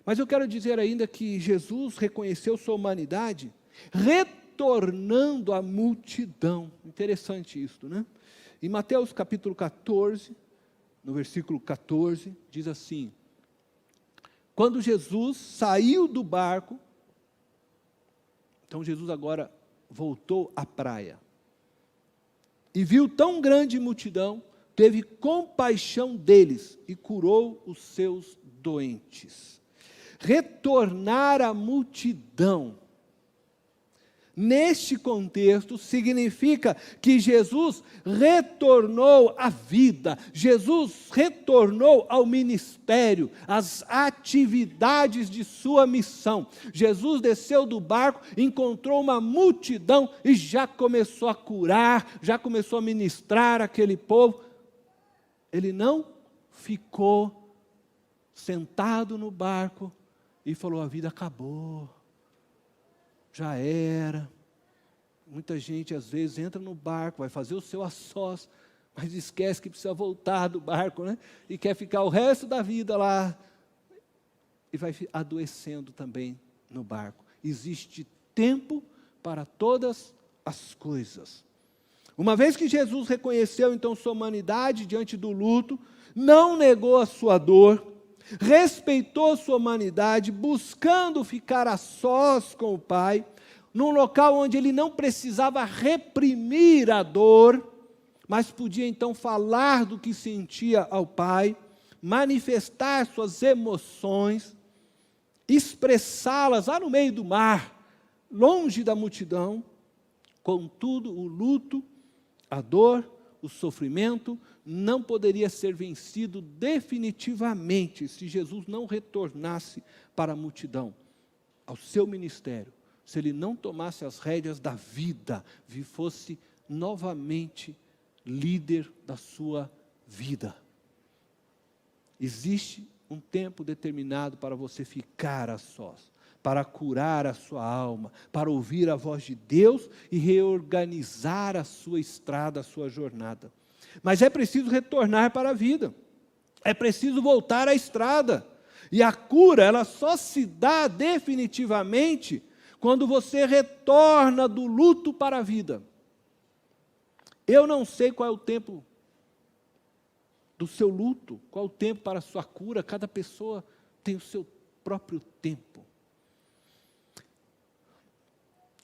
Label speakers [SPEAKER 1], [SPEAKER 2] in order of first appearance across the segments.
[SPEAKER 1] Mas eu quero dizer ainda que Jesus reconheceu sua humanidade, retornando à multidão. Interessante isso, né? Em Mateus capítulo 14, no versículo 14, diz assim: quando Jesus saiu do barco, então Jesus agora voltou à praia, e viu tão grande multidão, teve compaixão deles e curou os seus doentes. Retornar à multidão, neste contexto, significa que Jesus retornou à vida, Jesus retornou ao ministério, às atividades de sua missão. Jesus desceu do barco, encontrou uma multidão e já começou a curar, já começou a ministrar aquele povo. Ele não ficou sentado no barco e falou: a vida acabou. Já era. Muita gente às vezes entra no barco, vai fazer o seu a sós, mas esquece que precisa voltar do barco, né? E quer ficar o resto da vida lá. E vai adoecendo também no barco. Existe tempo para todas as coisas. Uma vez que Jesus reconheceu então sua humanidade diante do luto, não negou a sua dor, respeitou sua humanidade, buscando ficar a sós com o Pai, num local onde ele não precisava reprimir a dor, mas podia então falar do que sentia ao Pai, manifestar suas emoções, expressá-las lá no meio do mar, longe da multidão. Contudo, o luto, a dor, o sofrimento não poderia ser vencido definitivamente se Jesus não retornasse para a multidão, ao seu ministério, se ele não tomasse as rédeas da vida e fosse novamente líder da sua vida. Existe um tempo determinado para você ficar a sós, para curar a sua alma, para ouvir a voz de Deus e reorganizar a sua estrada, a sua jornada. Mas é preciso retornar para a vida, é preciso voltar à estrada. E a cura, ela só se dá definitivamente quando você retorna do luto para a vida. Eu não sei qual é o tempo do seu luto, qual é o tempo para a sua cura, cada pessoa tem o seu próprio tempo.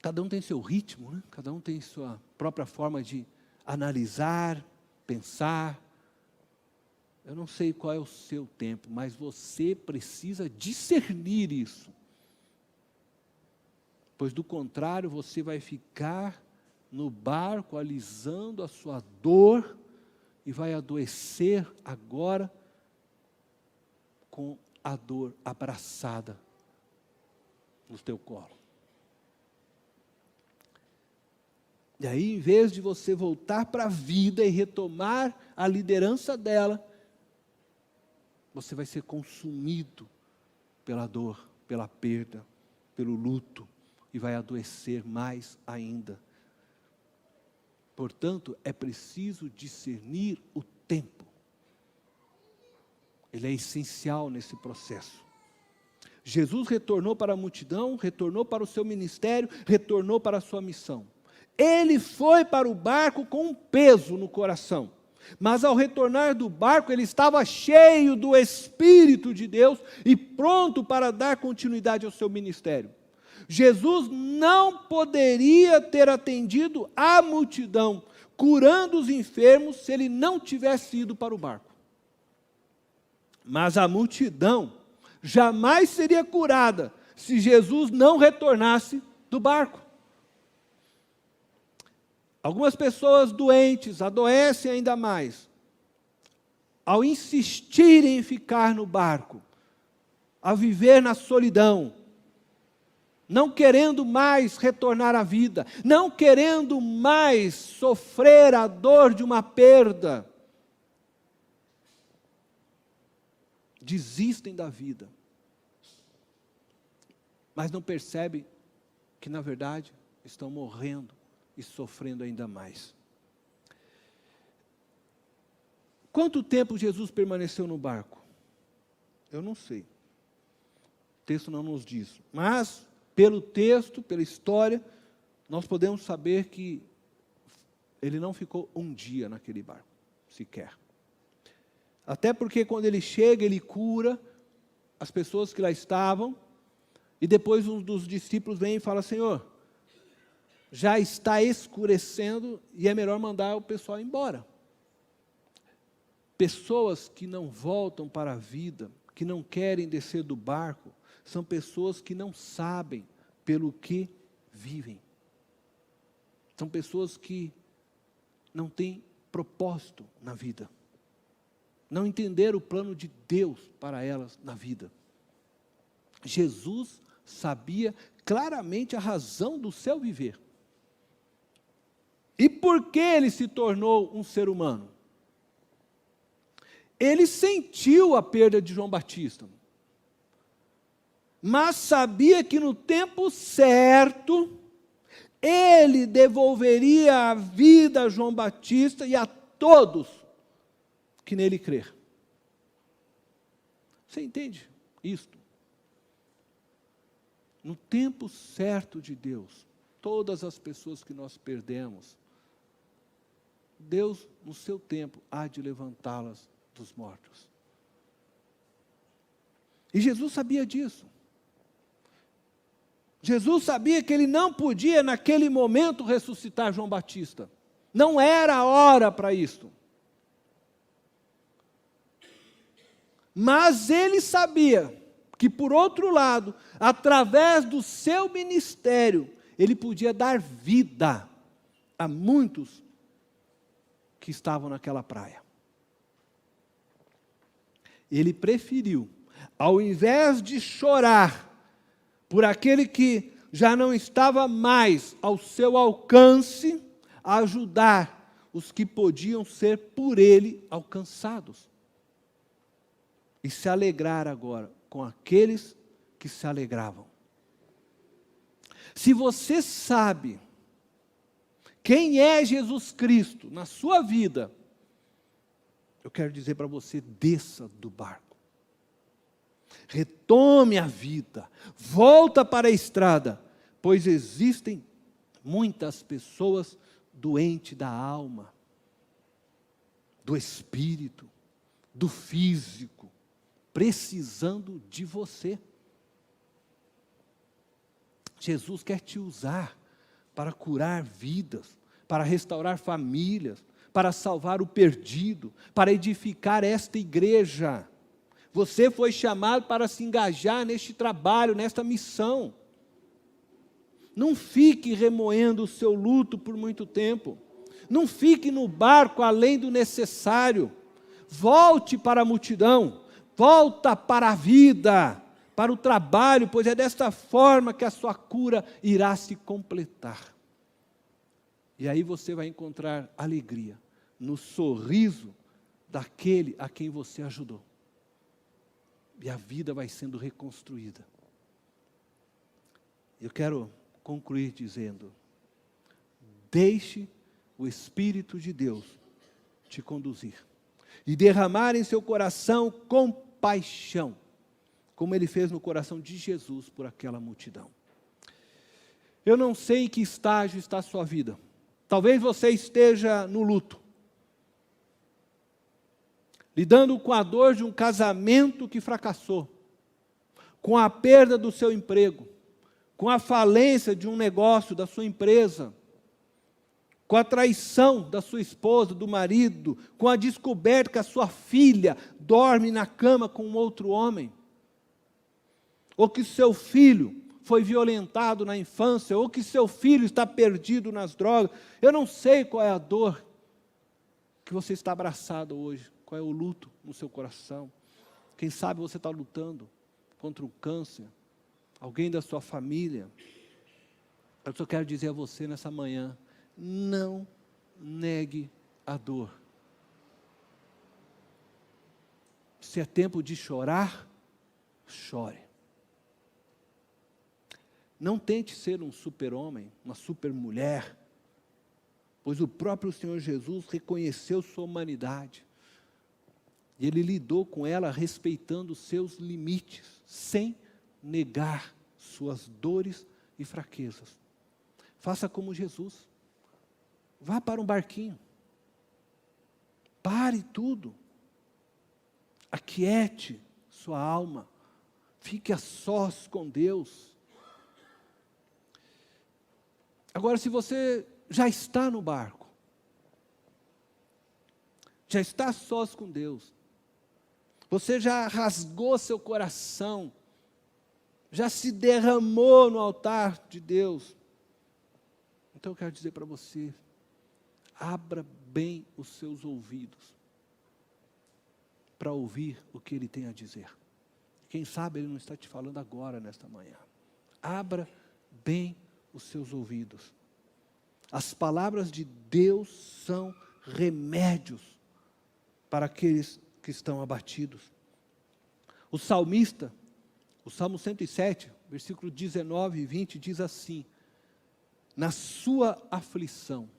[SPEAKER 1] Cada um tem seu ritmo, né? Cada um tem sua própria forma de analisar, pensar. Eu não sei qual é o seu tempo, mas você precisa discernir isso. Pois do contrário, você vai ficar no barco alisando a sua dor e vai adoecer agora com a dor abraçada no teu colo. E aí, em vez de você voltar para a vida e retomar a liderança dela, você vai ser consumido pela dor, pela perda, pelo luto, e vai adoecer mais ainda. Portanto, é preciso discernir o tempo. Ele é essencial nesse processo. Jesus retornou para a multidão, retornou para o seu ministério, retornou para a sua missão. Ele foi para o barco com um peso no coração, mas ao retornar do barco, ele estava cheio do Espírito de Deus e pronto para dar continuidade ao seu ministério. Jesus não poderia ter atendido a multidão, curando os enfermos, se ele não tivesse ido para o barco. Mas a multidão jamais seria curada se Jesus não retornasse do barco. Algumas pessoas doentes adoecem ainda mais ao insistirem em ficar no barco, a viver na solidão, não querendo mais retornar à vida, não querendo mais sofrer a dor de uma perda. Desistem da vida, mas não percebem que, na verdade, estão morrendo e sofrendo ainda mais. Quanto tempo Jesus permaneceu no barco? Eu não sei. O texto não nos diz. Mas, pelo texto, pela história, nós podemos saber que ele não ficou um dia naquele barco, sequer. Até porque quando ele chega, ele cura as pessoas que lá estavam, e depois um dos discípulos vem e fala: Senhor, já está escurecendo e é melhor mandar o pessoal embora. Pessoas que não voltam para a vida, que não querem descer do barco, são pessoas que não sabem pelo que vivem. São pessoas que não têm propósito na vida. Não entenderam o plano de Deus para elas na vida. Jesus sabia claramente a razão do seu viver. E por que ele se tornou um ser humano? Ele sentiu a perda de João Batista, mas sabia que no tempo certo, ele devolveria a vida a João Batista e a todos que nele crer. Você entende isto? No tempo certo de Deus, todas as pessoas que nós perdemos, Deus, no seu tempo, há de levantá-las dos mortos. E Jesus sabia disso. Jesus sabia que ele não podia, naquele momento, ressuscitar João Batista. Não era a hora para isso. Mas ele sabia que, por outro lado, através do seu ministério, ele podia dar vida a muitos que estavam naquela praia. Ele preferiu, ao invés de chorar por aquele que já não estava mais ao seu alcance, ajudar os que podiam ser por ele alcançados. E se alegrar agora com aqueles que se alegravam. Se você sabe quem é Jesus Cristo na sua vida, eu quero dizer para você: desça do barco. Retome a vida, volta para a estrada, pois existem muitas pessoas doentes da alma, do espírito, do físico, precisando de você. Jesus quer te usar para curar vidas, para restaurar famílias, para salvar o perdido, para edificar esta igreja. Você foi chamado para se engajar neste trabalho, nesta missão. Não fique remoendo o seu luto por muito tempo. Não fique no barco além do necessário. Volte para a multidão. Volta para a vida, para o trabalho, pois é desta forma que a sua cura irá se completar. E aí você vai encontrar alegria no sorriso daquele a quem você ajudou. E a vida vai sendo reconstruída. Eu quero concluir dizendo: deixe o Espírito de Deus te conduzir e derramar em seu coração compaixão, como ele fez no coração de Jesus por aquela multidão. Eu não sei em que estágio está a sua vida. Talvez você esteja no luto, lidando com a dor de um casamento que fracassou, com a perda do seu emprego, com a falência de um negócio, da sua empresa, com a traição da sua esposa, do marido, com a descoberta que a sua filha dorme na cama com um outro homem, ou que seu filho foi violentado na infância, ou que seu filho está perdido nas drogas. Eu não sei qual é a dor que você está abraçado hoje, qual é o luto no seu coração. Quem sabe você está lutando contra um câncer, alguém da sua família. Eu só quero dizer a você nessa manhã: não negue a dor. Se é tempo de chorar, chore. Não tente ser um super-homem, uma super-mulher, pois o próprio Senhor Jesus reconheceu sua humanidade. E Ele lidou com ela respeitando os seus limites, sem negar suas dores e fraquezas. Faça como Jesus. Vá para um barquinho. Pare tudo. Aquiete sua alma. Fique a sós com Deus. Agora, se você já está no barco, já está a sós com Deus, você já rasgou seu coração, já se derramou no altar de Deus, então eu quero dizer para você, abra bem os seus ouvidos, para ouvir o que Ele tem a dizer. Quem sabe Ele não está te falando agora, nesta manhã. Abra bem os seus ouvidos. As palavras de Deus são remédios para aqueles que estão abatidos. O salmista, o Salmo 107, versículo 19 e 20, diz assim: na sua aflição,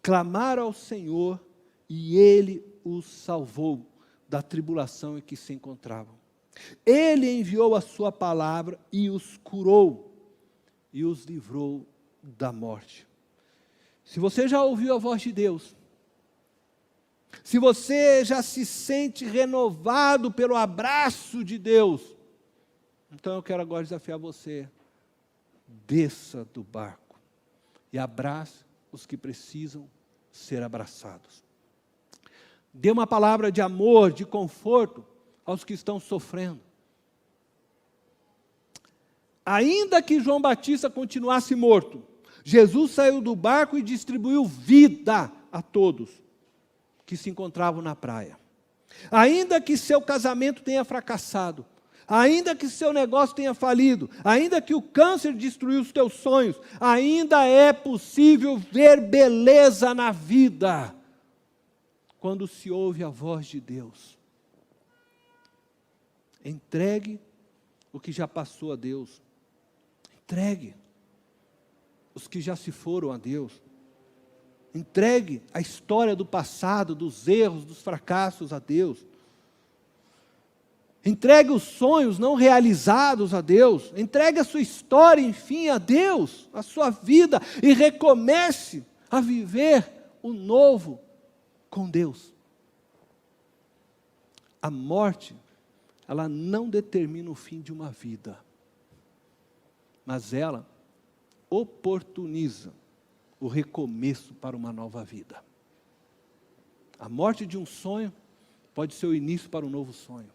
[SPEAKER 1] clamaram ao Senhor e Ele os salvou da tribulação em que se encontravam. Ele enviou a sua palavra e os curou e os livrou da morte. Se você já ouviu a voz de Deus, se você já se sente renovado pelo abraço de Deus, então eu quero agora desafiar você, desça do barco e abrace os que precisam ser abraçados. Dê uma palavra de amor, de conforto aos que estão sofrendo. Ainda que João Batista continuasse morto, Jesus saiu do barco e distribuiu vida a todos que se encontravam na praia. Ainda que seu casamento tenha fracassado, ainda que seu negócio tenha falido, ainda que o câncer destruiu os teus sonhos, ainda é possível ver beleza na vida, quando se ouve a voz de Deus. Entregue o que já passou a Deus. Entregue os que já se foram a Deus. Entregue a história do passado, dos erros, dos fracassos a Deus. Entregue os sonhos não realizados a Deus. Entregue a sua história, enfim, a Deus, a sua vida, e recomece a viver o novo com Deus. A morte, ela não determina o fim de uma vida, mas ela oportuniza o recomeço para uma nova vida. A morte de um sonho pode ser o início para um novo sonho.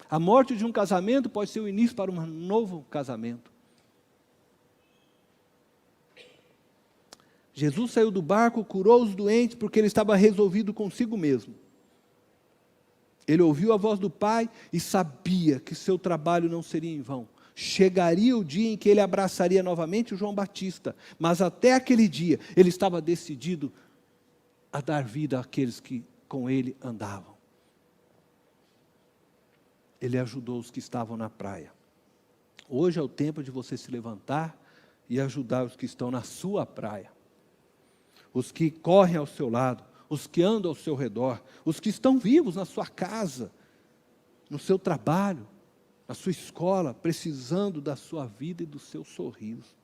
[SPEAKER 1] A morte de um casamento pode ser o início para um novo casamento. Jesus saiu do barco, curou os doentes, porque ele estava resolvido consigo mesmo. Ele ouviu a voz do Pai e sabia que seu trabalho não seria em vão. Chegaria o dia em que ele abraçaria novamente o João Batista, mas até aquele dia ele estava decidido a dar vida àqueles que com ele andavam. Ele ajudou os que estavam na praia. Hoje é o tempo de você se levantar e ajudar os que estão na sua praia. Os que correm ao seu lado, os que andam ao seu redor, os que estão vivos na sua casa, no seu trabalho, na sua escola, precisando da sua vida e do seu sorriso.